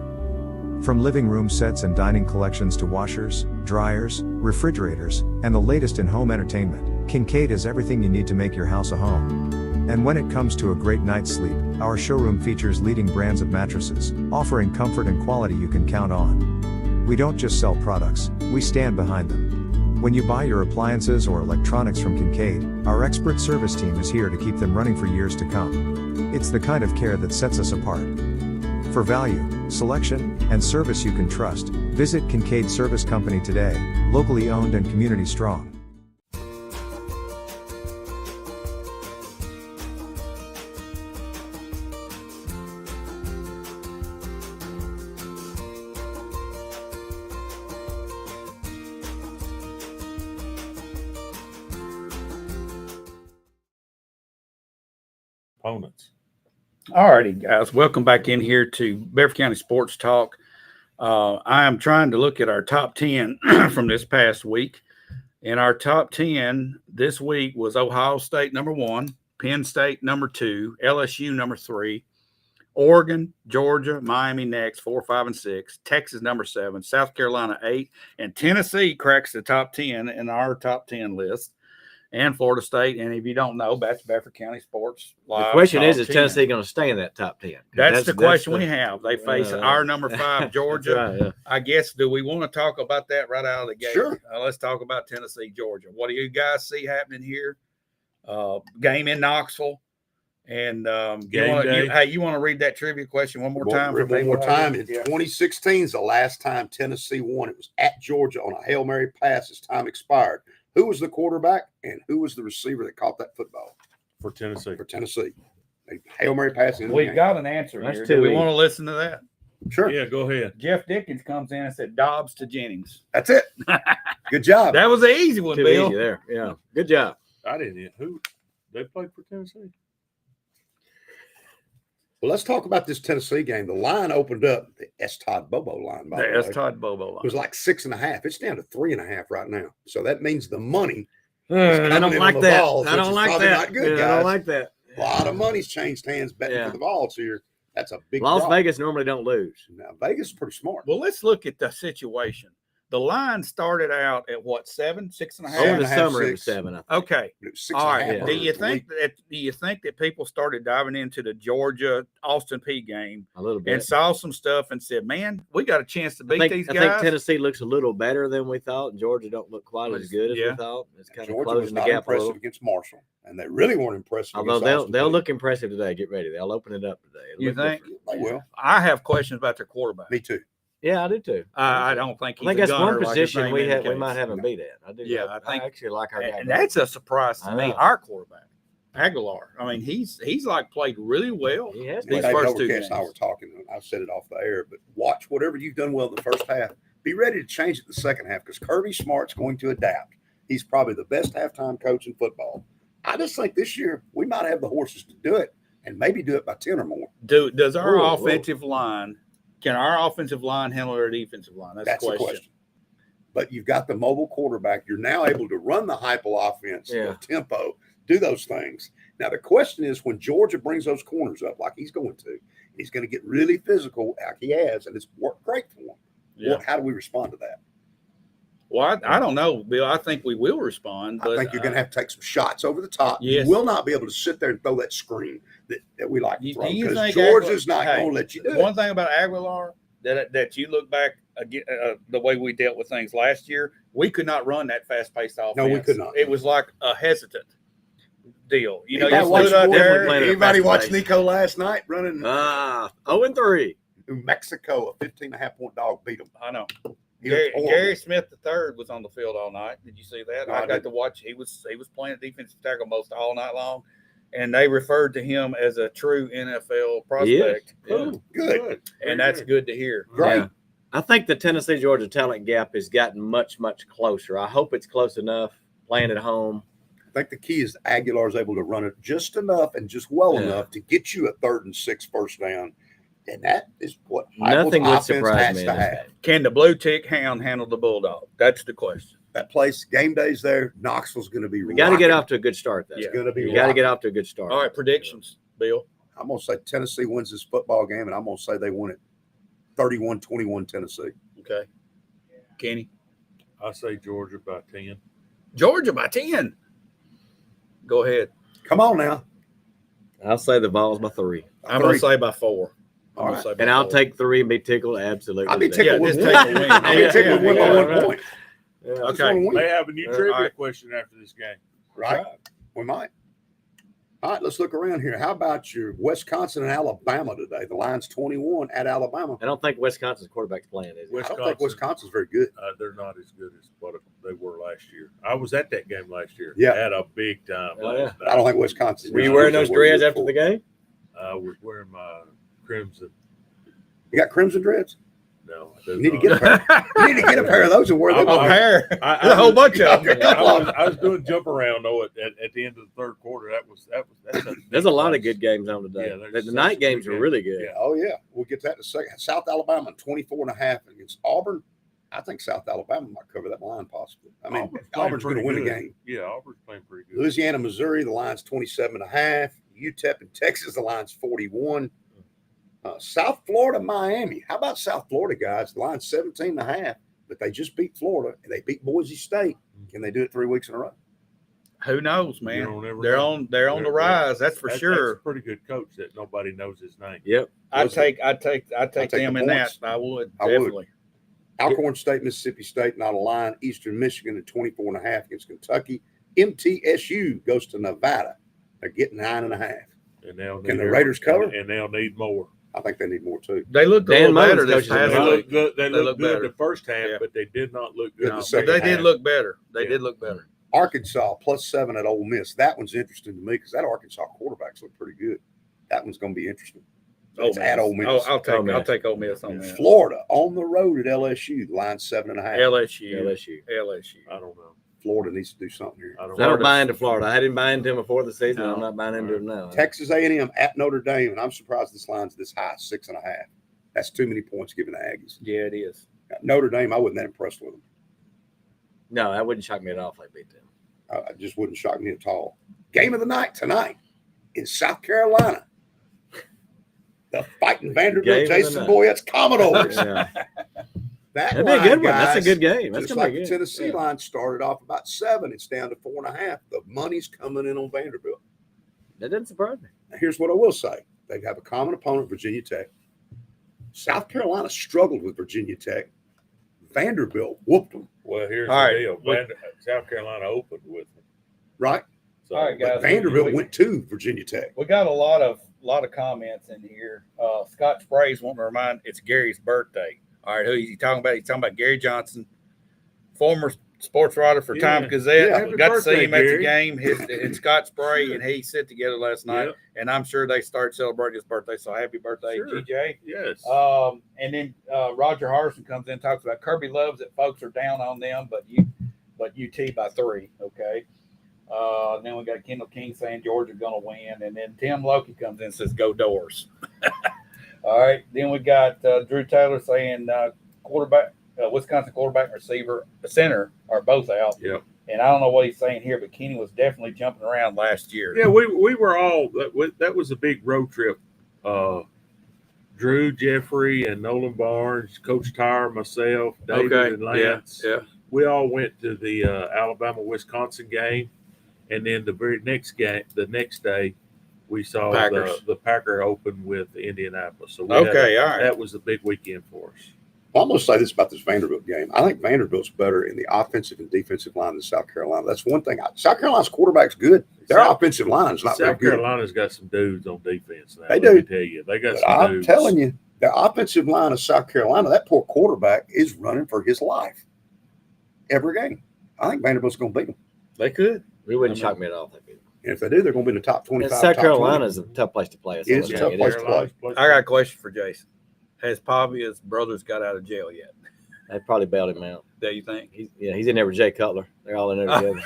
From living room sets and dining collections to washers, dryers, refrigerators, and the latest in home entertainment, Kincaid is everything you need to make your house a home. And when it comes to a great night's sleep, our showroom features leading brands of mattresses, offering comfort and quality you can count on. We don't just sell products, we stand behind them. When you buy your appliances or electronics from Kincaid, our expert service team is here to keep them running for years to come. It's the kind of care that sets us apart. For value, selection, and service you can trust, visit Kincaid Service Company today, locally owned and community strong. Opponents. All righty, guys. Welcome back in here to Bedford County Sports Talk. I am trying to look at our top 10 from this past week. And our top 10 this week was Ohio State number 1, Penn State number 2, LSU number 3, Oregon, Georgia, Miami next, 4, 5, and 6, Texas number 7, South Carolina 8, and Tennessee cracks the top 10 in our top 10 list. And Florida State. And if you don't know, that's Bedford County Sports Live. The question is top 10. Tennessee going to stay in that top 10? That's the question we have. They face our number 5, Georgia. Right, yeah. I guess, do we want to talk about that right out of the gate? Sure. Let's talk about Tennessee, Georgia. What do you guys see happening here? Game in Knoxville. And you want to read that trivia question one more time? One more time. In 2016 is the last time Tennessee won. It was at Georgia on a Hail Mary pass as time expired. Who was the quarterback and who was the receiver that caught that football? For Tennessee. For Tennessee. A Hail Mary pass. We've got an answer That's here. too Do we easy. want to listen to that? Sure. Yeah, go ahead. Jeff Dickens comes in and said Dobbs to Jennings. That's it. Good job. That was an easy one, Too Bill. easy there. Yeah. Good job. I didn't. Who? They played for Tennessee? Well, let's talk about this Tennessee game. The line opened up, the S. Todd Bobo line, by the way. The S. Todd Bobo line. It was like 6.5. It's down to 3.5 right now. So that means the money. I coming don't in like on the that. balls, I which don't is like probably that. not good, Yeah, I guys. don't like that. A lot of money's changed hands betting Yeah. for the balls here. That's a big Las drop. Vegas normally don't lose. Now, Vegas is pretty smart. Well, let's look at the situation. The line started out at what, 7, 6.5? Over the 7.5, summer, it was 6. 7. I think. Okay. But it was All 6.5 right. Yeah. Do you earlier. think that people started diving into the Georgia Austin P game A little bit. and saw some stuff and said, "Man, we got a chance to beat these I guys"? think Tennessee looks a little better than we thought, and Georgia don't look quite as good as Yeah. we thought. It's kind of Georgia was closing the not gap a impressive little. against Marshall, and they really weren't impressive. Although against they'll Austin they'll Peay. look impressive today. Get ready. They'll open it up today. It'll You look think? different. They will. I have questions about their quarterback. Me too. Yeah, I do too. I don't think I he's think a that's gunner one like his position name we indicates. might have him beat at. I do. Yeah, I think- actually like our guy. And that's a surprise to I me. know. Our quarterback, Aguilar. I mean, he's like played really well. He has These been. David first two Overcast and I games. were talking. I said it off the air, but watch whatever you've done well in the first half. Be ready to change it in the second half because Kirby Smart's going to adapt. He's probably the best halftime coach in football. I just think this year we might have the horses to do it and maybe do it by 10 or more. Does our Whoa. offensive line? Can our offensive line handle our defensive line? That's the question. But you've got the mobile quarterback. You're now able to run the hyper offense, Yeah. the tempo, do those things. Now, the question is when Georgia brings those corners up like he's going to, he's going to get really physical like he has, and it's worked great for him. Yeah. How do we respond to that? Well, I don't know, Bill. I think we will respond. But I think you're going to have to take some shots over the top. Yes. You will not be able to sit there and throw that screen that we like to Do throw you because think Georgia's Aguilar- not going to let you do One it. thing about Aguilar that you look back again, the way we dealt with things last year, we could not run that fast-paced offense. No, we could not. It was like a hesitant deal. You know, Anybody you watch stood up Definitely there. playing at a Anybody fast watch pace. Nico last night running 0-3. New Mexico? A 15.5-point dog beat him. I know. He was horrible. Gary Smith III was on the field all night. Did you see that? No, I I got didn't. to watch. He was playing defensive tackle most all night long, and they referred to him as a true NFL prospect. Yeah. Ooh, good. And that's good to hear. Great. Yeah. I think the Tennessee-Georgia talent gap has gotten much, much closer. I hope it's close enough playing at home. I think the key is Aguilar's able to run it just enough and just well Yeah. enough to get you a 3rd and 6 first down. And that is what Nothing would Heupel's offense surprise has me. to in have. that. Can the blue tick hound handle the bulldog? That's the question. That place, game days there, Knoxville's going to be We got to get rocking. off to a good start, though. It's going to be You got to rocking. get off to a good start. All right, predictions, Bill. I'm going to say Tennessee wins this football game, and I'm going to say they win it 31-21 Tennessee. Okay. Kenny. I say Georgia by 10. Georgia by 10. Go ahead. Come on now. I'll say the Vols by 3. I'm going to say by 4. All right. Say by And I'll 4. take 3 and be tickled. Absolutely. I'll be to death. tickled with just one. take a win. I'll be Yeah, tickled yeah, with yeah, one right. point. Yeah. Just Okay. wanna win. May have a new All trivia right. question after this game. Right? We might. All right, let's look around here. How about your Wisconsin and Alabama today? The line's 21 at Alabama. I don't think Wisconsin's quarterback's playing, is he? I don't think Wisconsin's very good. They're not as good as what they were last year. I was at that game last year. Yeah. Had a big time Oh, last I night. don't think Wisconsin. Were you wearing those dreads after the game? I was wearing my crimson. You got crimson dreads? No, I You do need to not. get a pair. You need to get a pair of those and wear them. A pair. I- There's a whole bunch of them. I was doing jump around though at the end of the third quarter. That's a There's a lot of good games on today. Yeah, there's the some night good games are games. really good. Yeah. Oh, yeah. We'll get that in a second. South Alabama, 24.5 against Auburn. I think South Alabama might cover that line possibly. I mean, Auburn's going to win a game. Yeah, Auburn's playing pretty good. Louisiana, Missouri, the line's 27.5. UTEP and Texas, the line's 41. South Florida, Miami. How about South Florida, guys? The line's 17.5, but they just beat Florida and they beat Boise State. Can they do it 3 weeks in a row? Who knows, You man? don't ever They're know. on the They're- rise. That's for That's sure. a pretty good coach that nobody knows his name. Yep. I'd Was take take them the in that. points. I would. I would. Definitely. Alcorn State, Mississippi State, not a line. Eastern Michigan at 24.5 against Kentucky. MTSU goes to Nevada. They're getting 9.5. And they'll Can need the Raiders cover? And they'll need more. I think they need more too. They looked a Dan little better Mullen's this coaching past They them. week. look good. They look look good better. the first half, Yeah. but they did not look Good good the the But second they second did half. look better. They Yeah. did look better. Arkansas +7 at Ole Miss. That one's interesting to me because that Arkansas quarterbacks look pretty good. That one's going to be interesting. It's at Ole Miss. Oh, I'll Ole Miss. take Ole Miss on that. Florida on the road at LSU. The line's 7.5. LSU. LSU. I don't know. Florida needs to do something here. I don't I don't know. buy into Florida. I didn't buy into him before the season. No. I'm not buying into him now. Texas A&M at Notre Dame, and I'm surprised this line's this high, 6.5. That's too many points given to Aggies. Yeah, it is. Notre Dame, I wasn't that impressed with them. No, that wouldn't shock me at all if they beat them. It just wouldn't shock me at all. Game of the night tonight in South Carolina. The fighting Vanderbilt Game of the Jason night. Boyette's Commodores. Yeah. That That'd be a line, good one. That's a guys, good game. That's just gonna like be the good. Tennessee Yeah. line started off about 7. It's down to 4.5. The money's coming in on Vanderbilt. That doesn't surprise me. Now, here's what I will say. They have a common opponent, Virginia Tech. South Carolina struggled with Virginia Tech. Vanderbilt whooped them, Well, here's All the right. deal. South Carolina opened with them. right? So, All right, guys. But Vanderbilt went to Virginia Tech. We got a lot of comments in here. Scott Spray's wanting to remind it's Gary's birthday. All right, who is he talking about? He's talking about Gary Johnson, former sports writer for Yeah. Time Gazette. Yeah. We got to see Happy him at the birthday, game. And Scott Spray and he sit together last night, Yep. and I'm sure they started celebrating his birthday. So happy birthday, Sure. GJ. Yes. And then Roger Harrison comes in and talks about Kirby loves that folks are down on them, but UT by 3. Okay. Then we got Kendall King saying Georgia's going to win, and then Tim Loki comes in and says go Doors. All right. Then we got Drew Taylor saying quarterback, Wisconsin quarterback and receiver, center are both out. Yep. And I don't know what he's saying here, but Kenny was definitely jumping around last year. Yeah, we were all that was a big road trip. Drew, Jeffrey, and Nolan Barnes, Coach Tyre, myself, David, and Lance. Yeah. we all went to the Alabama-Wisconsin game, and then the very next game, the next day, we saw Packers. the Packer Open with Indianapolis. So Okay, all right. that was a big weekend for us. I'm going to say this about this Vanderbilt game. I think Vanderbilt's better in the offensive and defensive line than South Carolina. That's one thing. South Carolina's quarterback's good. Their offensive line's not very South good. Carolina's got some dudes on defense now. They Let do. me tell you, they got But some I'm dudes. telling you, the offensive line of South Carolina, that poor quarterback is running for his life every game. I think Vanderbilt's going to beat them. They could. It wouldn't shock me at all if they beat them. And if they do, they're going to be in the top 25. South top Carolina 20. is a tough place to play. It is a tough place to play. I got a question for Jason. Has Pavia's brothers got out of jail yet? They probably bailed him out. Do you think? He's in there with Jay Cutler. They're all in there together.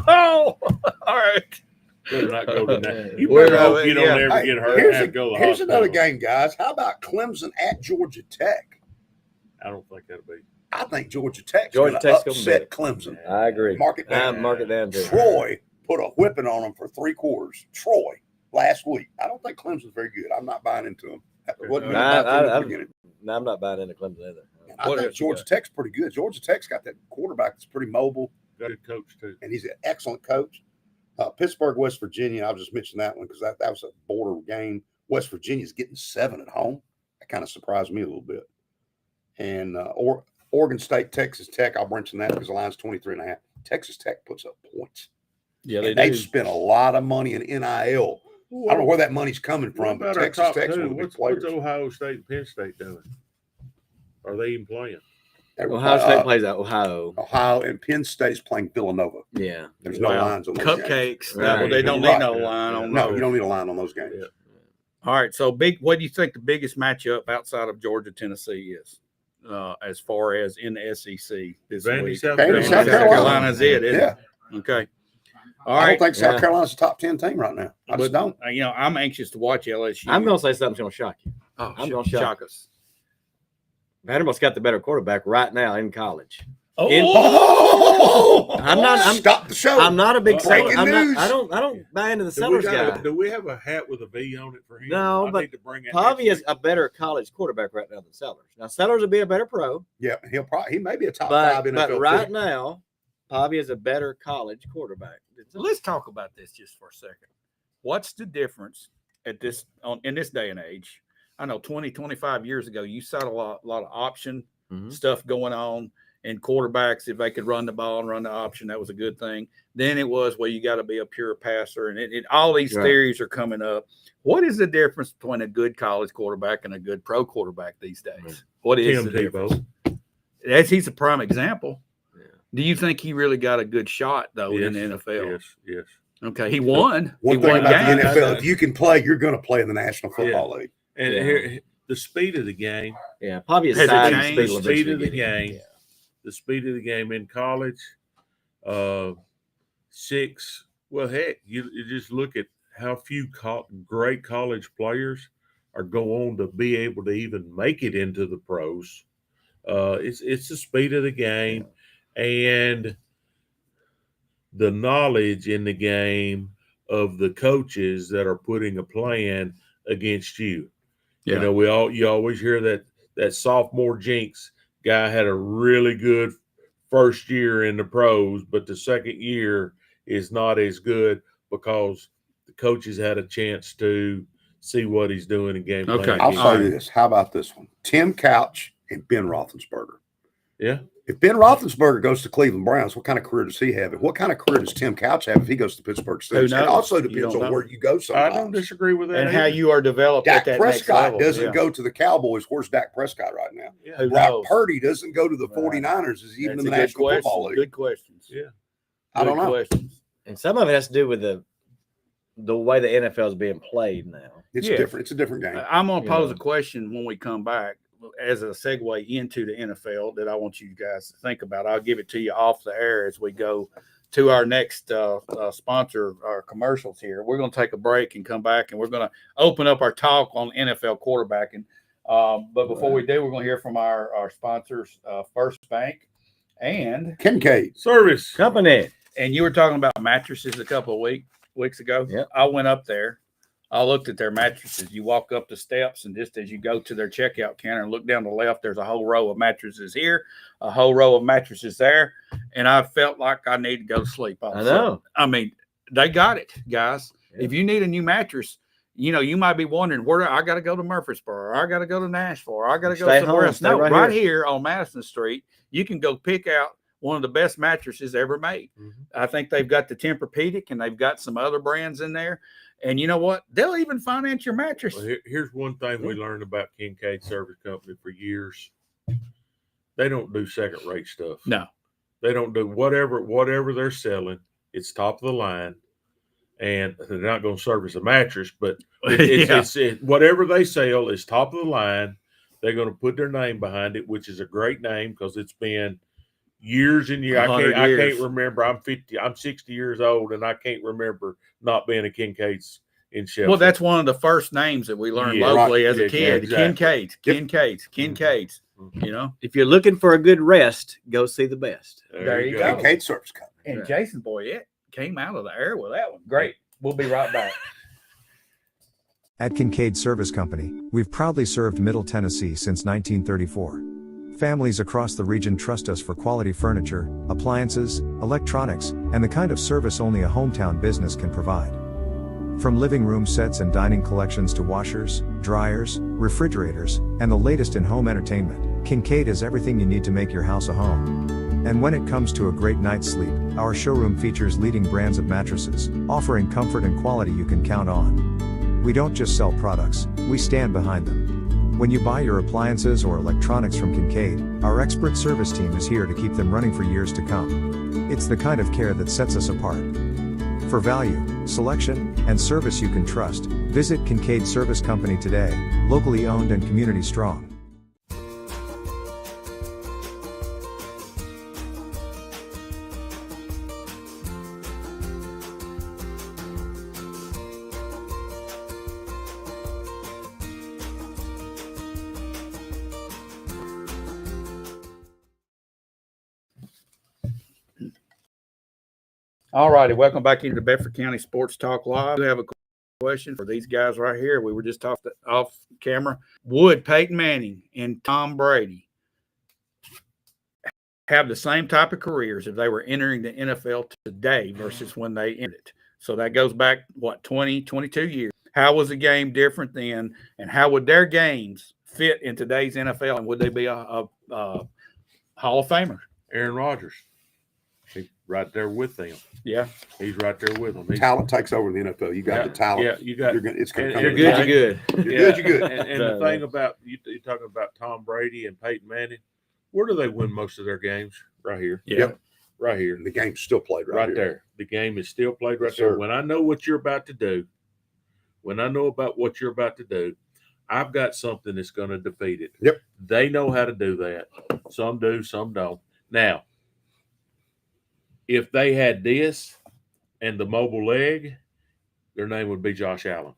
Oh, all right. Better not go to that. You Well, better hope you don't yeah. ever Hey, get hurt and have to go to the here's hospital. another game, guys. How about Clemson at Georgia Tech? I don't think that'll be. I think Georgia Tech's Georgia going Tech's to gonna upset beat Clemson. I agree. Mark it down. Mark it down too. Troy put a whipping on them for 3 quarters. Troy last week. I don't think Clemson's very good. I'm not buying into them. That wasn't really my thing at the beginning. No, I'm not buying into Clemson either. I What think else you Georgia got? Tech's pretty good. Georgia Tech's got that quarterback that's pretty mobile, Got a good coach too. and he's an excellent coach. Pittsburgh, West Virginia. I'll just mention that one because that was a border game. West Virginia's getting 7 at home. That kind of surprised me a little bit. And Oregon State, Texas Tech. I'll mention that because the line's 23.5. Texas Tech puts up points. Yeah, And they've spent a lot of money in NIL. I don't know where that money's coming What from, but about our Texas top Tech's two? one of the big What's players. Ohio State and Penn State doing? Are they even playing? Ohio State plays at Ohio. Ohio and Penn State's playing Villanova. Yeah. There's no Well, lines on those games. cupcakes. Right. Well, they don't Right. need no line on No, those. you don't need a line on those games. Yeah. All right. So big. What do you think the biggest matchup outside of Georgia, Tennessee is, as far as in the SEC this Vandy, week? South Vandy, Vandy, South Carolina. is it? Isn't Yeah. it? Okay. All I don't right. think South Yeah. Carolina's a top 10 team right now. I just don't. I'm anxious to watch LSU. I'm going to say something's going to shock you. Oh, I'm gonna shock us. Vanderbilt's got the better quarterback right now in college. Oh, I'm stop the show. I'm not a big Breaking Sellers. news. I don't buy into the Do we, Sellers guy. do we have a hat with a V on it for him? No, I but need to bring it Pavi next is a better college quarterback right now than Sellers. Now Sellers will be a better pro, Yeah, he may be a top 5 but NFL right pick. now, Pavi is a better college quarterback. So let's talk about this just for a second. What's the difference in this day and age? I know 20, 25 years ago, you saw a lot of option stuff going on, and quarterbacks, if they could run the ball and run the option, that was a good thing. Then it was, well, you got to be a pure passer, and all these theories are coming up. What is the difference between a good college quarterback and a good pro quarterback these days? What is Tim the difference? Tebow. He's a prime example. Do you think he really got a good shot though in the NFL? Yes. Okay, he won. One he thing won about the games. NFL, if you can play, you're going to play in the National Football League. And Yeah. here, the speed of the game, Yeah, Pavi is Has it size and changed? speed will the speed eventually of the get him. game, the speed of the game in college, 6. Well, heck, you just look at how few great college players are go on to be able to even make it into the pros. It's the speed of the game and the knowledge in the game of the coaches that are putting a plan against you. Yeah. You know, you always hear that sophomore jinx guy had a really good first year in the pros, but the second year is not as good because the coaches had a chance to see what he's doing in game plan. Okay. I'll against say you. this. How about this one? Tim Couch and Ben Roethlisberger. Yeah. If Ben Roethlisberger goes to Cleveland Browns, what kind of career does he have? And what kind of career does Tim Couch have if he goes to Pittsburgh Steelers? knows? It also You depends don't on know. where you go I sometimes. don't disagree with that. And how either. you are developed Dak at that Prescott next level. doesn't Yeah. go to the Cowboys. Where's Dak Prescott right now? Yeah. Who Brock knows? Purdy doesn't go to the Right. 49ers. Is even That's in the a good National question. Football League. Good questions. Yeah. I don't Good know. questions. And some of it has to do with the way the NFL is being played now. It's Yeah. different. It's a different game. I'm going to pose Yeah. a question when we come back as a segue into the NFL that I want you guys to think about. I'll give it to you off the air as we go to our next sponsor, our commercials here. We're going to take a break and come back, and we're going to open up our talk on NFL quarterbacking. But before we do, we're going to hear from our sponsors, First Bank and Kincaid. Service. Company. you were talking about mattresses a couple of weeks ago. Yep. I went up there. I looked at their mattresses. You walk up the steps, and just as you go to their checkout counter and look down the left, there's a whole row of mattresses here, a whole row of mattresses there, and I felt like I need to go to sleep. I know. I mean, they got it, guys. Yeah. If you need a new mattress, you might be wondering where I got to go to Murfreesboro, or I got to go to Nashville, or I got to go Stay somewhere home, else. stay No, right right here. here on Madison Street, you can go pick out one of the best mattresses ever made. Mhm. I think they've got the Tempur-Pedic, and they've got some other brands in there. And you know what? They'll even finance your mattress. Well, here's one thing we learned about Kincaid Service Company for years. They don't do second-rate stuff. No. They don't do whatever they're selling. It's top of the line, and they're not going to service a mattress, but it's whatever they sell is top of the line. They're going to put their name behind it, which is a great name because it's been years and years. I 100 can't years. remember. I'm 60 years old, and I can't remember not being a Kincaid's in Sheffield. Well, that's one of the first names that we learned Yeah, locally right. as a Yeah, kid. exactly. Kincaid's. If you're looking for a good rest, go see the best. There you go. Kincaid Service Company. And Right. Jason, boy, it came out of the air with that one. Great. We'll be right back. At Kincaid Service Company, we've proudly served Middle Tennessee since 1934. Families across the region trust us for quality furniture, appliances, electronics, and the kind of service only a hometown business can provide. From living room sets and dining collections to washers, dryers, refrigerators, and the latest in home entertainment, Kincaid has everything you need to make your house a home. And when it comes to a great night's sleep, our showroom features leading brands of mattresses, offering comfort and quality you can count on. We don't just sell products, we stand behind them. When you buy your appliances or electronics from Kincaid, our expert service team is here to keep them running for years to come. It's the kind of care that sets us apart. For value, selection, and service you can trust, visit Kincaid Service Company today, locally owned and community strong. All righty. Welcome back into the Bedford County Sports Talk Live. We have a question for these guys right here. We were just talking off camera. Would Peyton Manning and Tom Brady have the same type of careers if they were entering the NFL today versus when they entered it? So that goes back, 20, 22 years. How was the game different then? And how would their games fit in today's NFL? And would they be a Hall of Famer? Aaron Rodgers. He's right there with them. Yeah. He's right there with them. Talent takes over in the NFL. You got the talent. Yeah, you got. It's going to and- come. You're good, you're good. You're good. You're good. And the thing about you're talking about Tom Brady and Peyton Manning, where do they win most of their games? Right here. Yeah. Yep. Right here. And the game's still played right here. There. The game is still played right Yes, there. sir. When I know what you're about to do, I've got something that's going to defeat it. Yep. They know how to do that. Some do, some don't. Now, if they had this and the mobile leg, their name would be Josh Allen.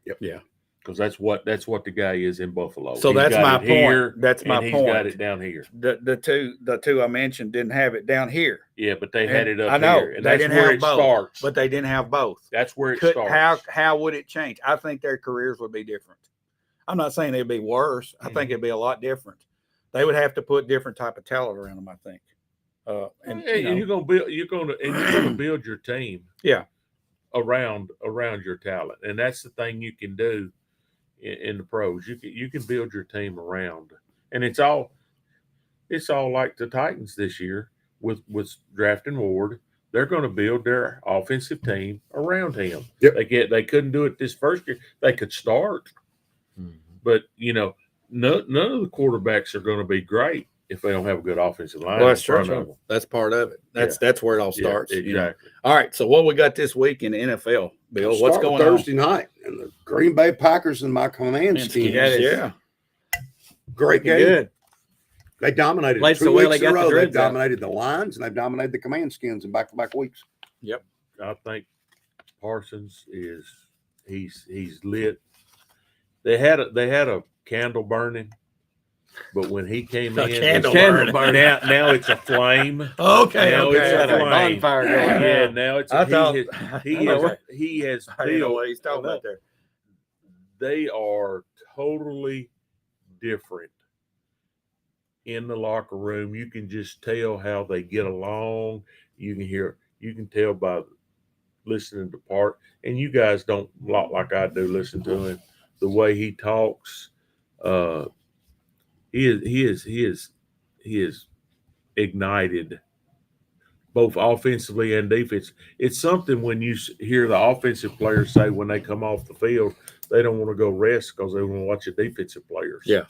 Yep. Yeah. Because that's what the guy is in Buffalo. So He's that's got my it here, point. That's my and point. He's got it down here. The two I mentioned didn't have it down here, Yeah, but they had it up I know here. And they that's didn't where have it both, starts. but they didn't have both. That's where it Could, starts. how would it change? I think their careers would be different. I'm not saying they'd be worse. I think it'd be a lot different. They would have to put different type of talent around them, I think. And You're gonna build your team. Yeah. Around your talent, and that's the thing you can do in the pros. You can build your team around, and it's all like the Titans this year with drafting Ward. They're going to build their offensive team around him. Yep. They couldn't do it this first year. They could start, but none of the quarterbacks are going to be great if they don't have a good offensive line. well, that's in front true. of them. That's part of it. That's where it all Yeah, starts. exactly. you know. All right. So what we got this week in the NFL, Bill? What's Start with going Thursday night? And the Green Bay Packers and my command on? scheme. Yeah. Great game. Good. They dominated Played 2 so well, weeks they in a got the row. They've dreads out. dominated the Lions and they've dominated the command skins in back-to-back weeks. I think Parsons he's lit. They had a candle burning, but when he came in, candle burning. now it's a flame. Okay. Now okay. it's a Got a flame. bonfire going Yeah, on. now it's I thought- he has I didn't know built what he's talking about there. they are totally different in the locker room. You can just tell how they get along. You can tell by listening to Park, and you guys don't like I do listen to him. The way he talks, he is ignited both offensively and defense. It's something when you hear the offensive players say when they come off the field, they don't want to go rest because they want to watch the defensive players. Yeah.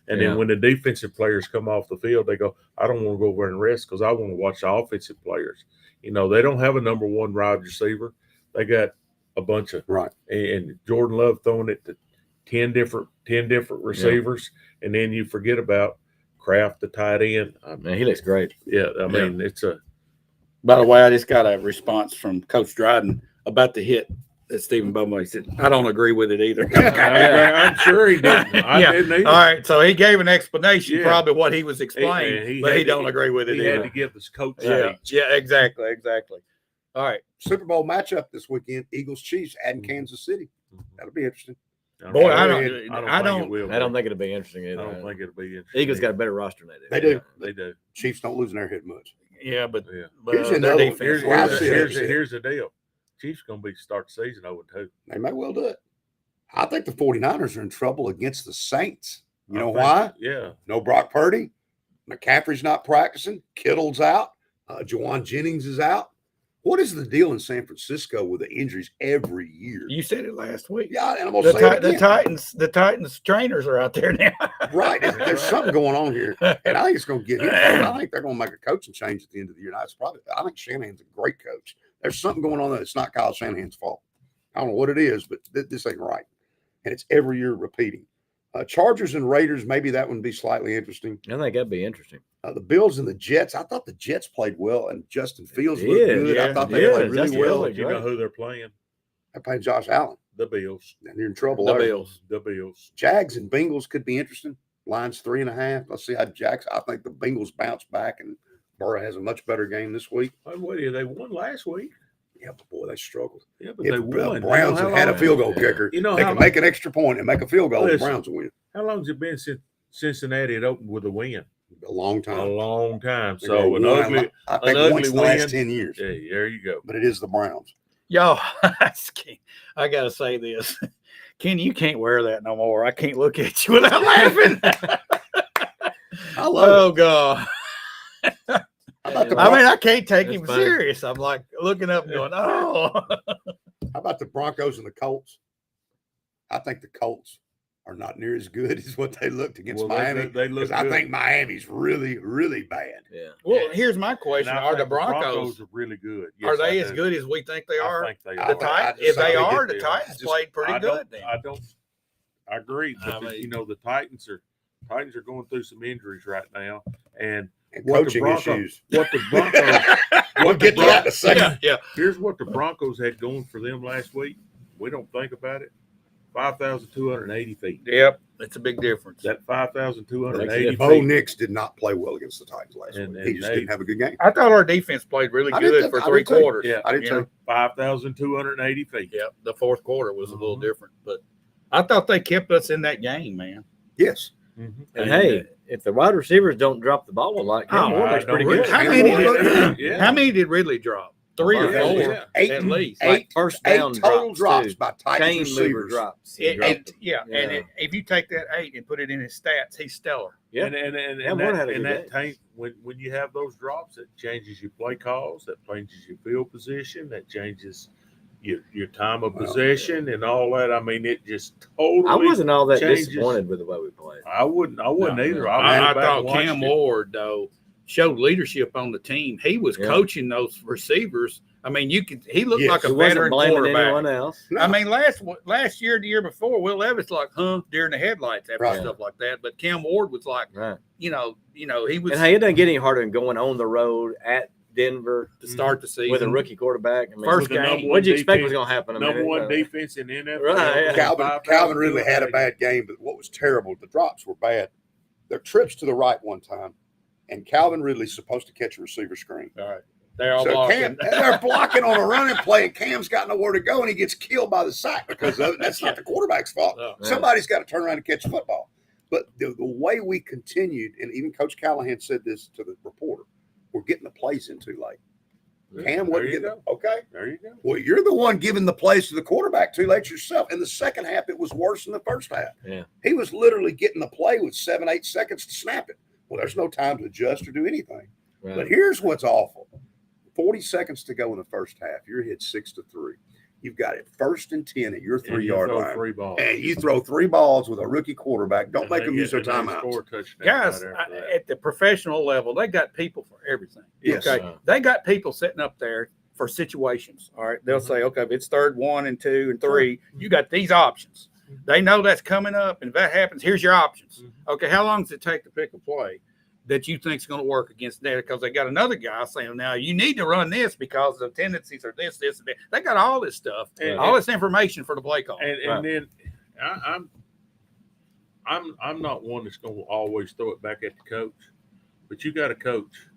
And then when the defensive players come off the field, they go, I don't want to go over and rest because I want to watch the offensive players. You know, they don't have a number one wide receiver. They got a bunch of Right. And Jordan Love throwing it to 10 different receivers. Yeah. And then you forget about Kraft, the tight end. Man, he looks great. Yeah. I mean, it's a. By the way, I just got a response from Coach Dryden about the hit that Stephen Bowman said. I don't agree with it either. I'm sure he didn't. I didn't either. All right, so he gave an explanation, probably what he was explaining, but he don't agree with it he either. had to give us coach Yeah, exactly. All right. Super Bowl matchup this weekend: Eagles Chiefs at Kansas City. That'll be interesting. Boy, I don't think it'll be interesting either. I don't think it'll be interesting. Eagles got a better roster than They do. They do. Chiefs don't lose in their head much. Yeah, but Here's their another- defense. Here's the deal. Chiefs going to be start the season 0-2. They may well do it. I think the 49ers are in trouble against the Saints. You know why? Yeah. No Brock Purdy. McCaffrey's not practicing. Kittle's out. Juwan Jennings is out. What is the deal in San Francisco with the injuries every year? You said it last week. Yeah, and I'm going to say it again. The Titans trainers are out there now. Right. There's something going on here. And I think it's going to get him. I think they're going to make a coaching change at the end of the year. I think Shanahan's a great coach. There's something going on that it's not Kyle Shanahan's fault. I don't know what it is, but this ain't right. And it's every year repeating. Chargers and Raiders, maybe that would be slightly interesting. I think that'd be interesting. The Bills and the Jets, I thought the Jets played well, and Justin Fields looked good. I thought they played really well. You know who they're playing? They played Josh Allen. The Bills. And they're in trouble. The Bills. Jags and Bengals could be interesting. Line's 3.5. Let's see how Jags. I think the Bengals bounce back, and Burrow has a much better game this week. They won last week. Yeah, but boy, they struggled. Yeah, but they won. Browns had a field goal kicker. They can make an extra point and make a field goal. The Browns will win. How long has it been since Cincinnati had opened with a win? A long time. A long time. So an ugly once in the win. last 10 years. Yeah, there you go. But it is the Browns. Yo, I got to say this. Kenny, you can't wear that no more. I can't look at you without laughing. I love it. God. I can't take him funny. serious. I'm like looking up and going, oh. How about the Broncos and the Colts? I think the Colts are not near as good as what they looked against Miami. They look I think Miami's really, really bad. Yeah. Well, here's my question: Are the Broncos are really good? Yes, are they as good as we think they are? I think they are. If they are, the Titans played pretty good. Then I agree. But the Titans are going through some injuries right now, and coaching issues. What the Broncos? We'll get to that in a second. Yeah. Here's what the Broncos had going for them last week. We don't think about it. 5,280 feet. Yep, that's a big difference. That 5,280 feet. Bo Nix did not play well against the Titans last week. He just didn't have a good game. I thought our defense played really good for 3 quarters. Yeah, I did too. 5,280 feet. Yep, the fourth quarter was a little different, but I thought they kept us in that game, man. Yes. Mm-hmm. And hey, if the wide receivers don't drop the ball a lot, Cam Ward looks pretty good. How many did Ridley drop? 3 or 4 at least. Eight first down total drops too. by Titans receivers. Drops. And if you take that 8 and put it in his stats, he's stellar. Yeah, and that tank when you have those drops, it changes your play calls, that changes your field position, that changes your time of possession and all that. I mean, it just totally. I wasn't all that changes. disappointed with the way we played. I wouldn't either. I thought Cam Ward though showed leadership on the team. He was coaching those receivers. I mean, he looked like a veteran quarterback. Anyone else. No. I mean, last year, the year before, Will Levis like, during the headlights after stuff like that. But Cam Ward was like, he was. And hey, it doesn't get any harder than going on the road at Denver to start the season with a rookie quarterback. I mean, first game. What did you expect was going to happen? Number one defense in the NFL. Right. Calvin really had a bad game, but what was terrible, the drops were bad. Their trips to the right one time, and Calvin Ridley's supposed to catch a receiver screen. All right. They're all So blocking. they're blocking on a running play, and Cam's got nowhere to go, and he gets killed by the sack because of it. That's not the quarterback's fault. No. Somebody's got to turn around and catch the football. But the way we continued, and even Coach Callahan said this to the reporter, we're getting the plays in too late. Cam There wasn't you getting go. okay. There you go. Well, you're the one giving the plays to the quarterback too late yourself. In the second half, it was worse than the first half. Yeah. He was literally getting the play with 7-8 seconds to snap it. Well, there's no time to adjust or do anything. Right. But here's what's awful. 40 seconds to go in the first half. You're hit 6-3. You've got it 1st and 10 at your And you 3-yard throw line. 3 balls. And you throw 3 balls with a rookie quarterback. Don't And make they them use their get- and they timeouts. score a touchdown Guys, right after that. at the professional level, they got people for everything. Yes. Okay. They got people sitting up there for situations. All right. They'll say, okay, if it's 3rd, 1 and 2 and 3, you got these options. They know that's coming up. And if that happens, here's your options. Okay. How long does it take to pick a play that you think is going to work against that? Because they got another guy saying, now you need to run this because the tendencies are this, and that. They got all this stuff, all this information for the play call. And then I'm not one that's going to always throw it back at the coach, but you got a coach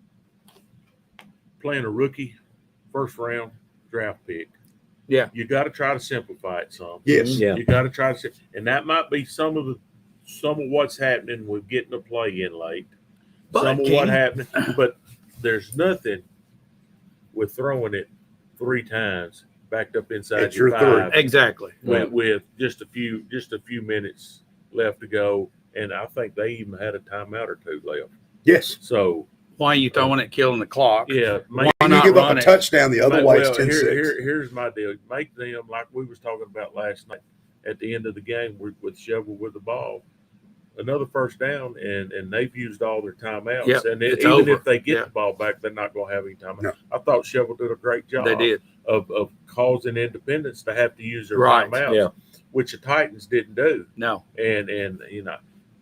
playing a rookie 1st round draft pick. Yeah. You got to try to simplify it some. Yes. Yeah. You got to try to, and that might be some of what's happening with getting the play in late. But, Some of Kenny- what happened, but there's nothing with throwing it 3 times backed up inside It's your your 5 Exactly. with just a few minutes left to go, and I think they even had a timeout or 2 left. Yes. So Why are you throwing it, killing the clock? yeah, Why When you not give up run a it? touchdown the other way, it's 10-6. Here's my deal. Make them, like we was talking about last night, at the end of the game with Shovel with the ball, another 1st down, and they've used all their timeouts. Yep, And it's even over. if they get Yeah. the ball back, they're not going to have any timeout. No. I thought Shovel did a great job. They did. of causing Independence to have to use their Right. timeouts, Yeah. which the Titans didn't do. No. And you know,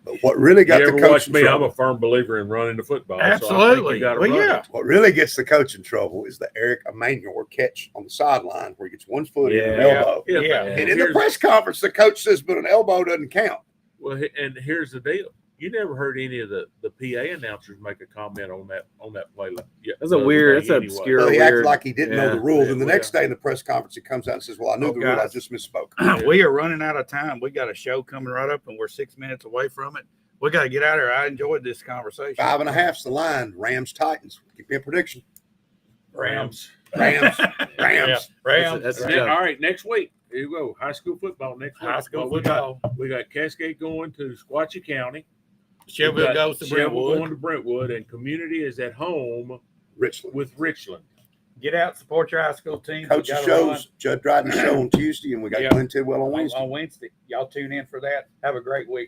But what really got you the ever coach watch in me? I'm trouble, a firm believer in running the football. So I think Absolutely. you got to Well, run yeah. it. what really gets the coach in trouble is the Eric Emanuel catch on the sideline where he gets 1 foot in an Yeah. elbow. Yeah. And in the Here's- press conference, the coach says, but an elbow doesn't count. Well, and here's the deal. You never heard any of the PA announcers make a comment on that play. Yeah, That's a weird- that's anyway. obscure. Well, he weird. acted like he didn't know Yeah. the rules. Yeah, And the well, next day in the press conference, he comes out and says, well, I knew Oh, the rule. I guys. just misspoke. We are running out of time. We got a show coming right up, and we're 6 minutes away from it. We got to get out of here. I enjoyed this conversation. 5.5's the line. Rams, Titans. Give me a prediction. Rams. Rams. Yeah. Rams. Rams. That's All right, next week. Here you go. High school football next week. High school Well, football. We got Cascade going to Squatchy County. Shelbyville We got goes to Shelbyville Brentwood. going to Brentwood, and Community is at home Richland. with Richland. Get out, support your high school team. Coach's shows, Judd Dryden show on Tuesday, and we got Yeah. Glenn Tidwell on on Wednesday. Wednesday. Y'all tune in for that. Have a great week.